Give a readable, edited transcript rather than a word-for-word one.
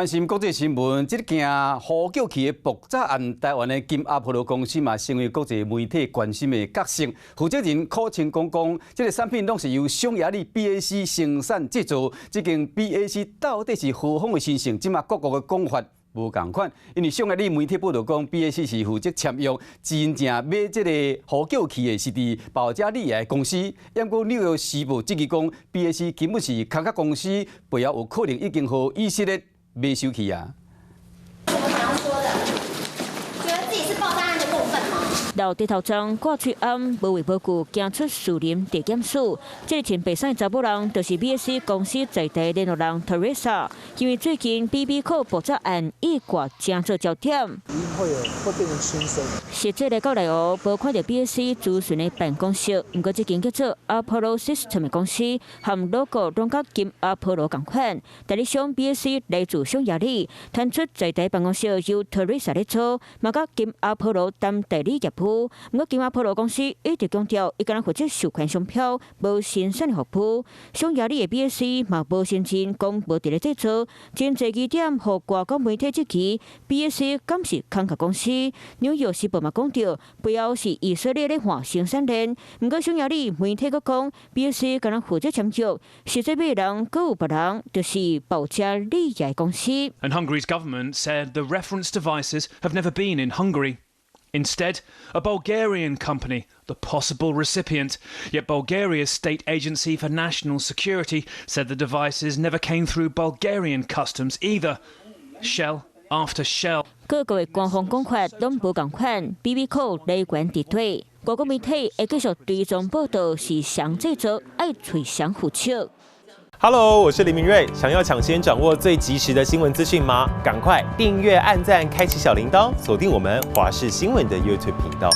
关心国际新闻，这件呼叫器的爆炸案，台湾的金阿波罗公司嘛，成为国际媒体关心的角色。负责人苦称讲，这个产品拢是由匈牙利 BAC 生产制造。这间 BAC 到底是何方的新性？即马各国的讲法无共款，因为匈牙利媒体报道讲 ，BAC 是负责签约真正买这个呼叫器的是伫保加利亚的公司。因过纽约时报指讲 ，BAC 根本是空壳公司，背后有可能已经和以色列买收去啊。我想要说的，觉得自己是爆炸案的共犯吗？老地头章挂嘴暗，无为无据，惊出树林地检署。这个穿白衫的查某人，就是 BAC 公司在地联络人 Teresa。因为最近 BB 扣爆炸案一挂正做焦点，一定会变成轻生。实际来到内湖，无看到 BAC 咨询的办公室，不过这间叫做 Apollo System 的公司，和 logo 拢甲金 Apollo 同款。代理商 BAC 来自匈牙利，传出在地办公室由 Teresa 来做，嘛甲金 Apollo 担代理业务。不过金 Apollo 公司一直强调，伊敢若负责授权商标，无生产的服务。匈牙利的 BAC 嘛无承认，讲无伫咧制作。真侪疑点，互外国媒体质疑 BAC 敢是空壳公司。纽约时报嘛讲到，背后是以色列咧换生产链。不过匈牙利媒体阁讲 ，BAC 敢若负责签约，实际买人阁有别人，就是保加利亚公司。And Hungary's government said the reference devices have never been in Hungary. Instead, a Bulgarian company, the possible recipient. Yet Bulgaria's state agency for national security said the devices never came through Bulgarian customs either. Shell after shell. 各国的官方讲法拢无共款 ，BB 扣来源伫对。外国媒体会继续追踪报道是谁制作，爱吹谁付笑。Hello， 我是林明瑞。想要抢先掌握最及时的新闻资讯吗？赶快订阅、按赞、开启小铃铛，锁定我们华视新闻的 YouTube 频道。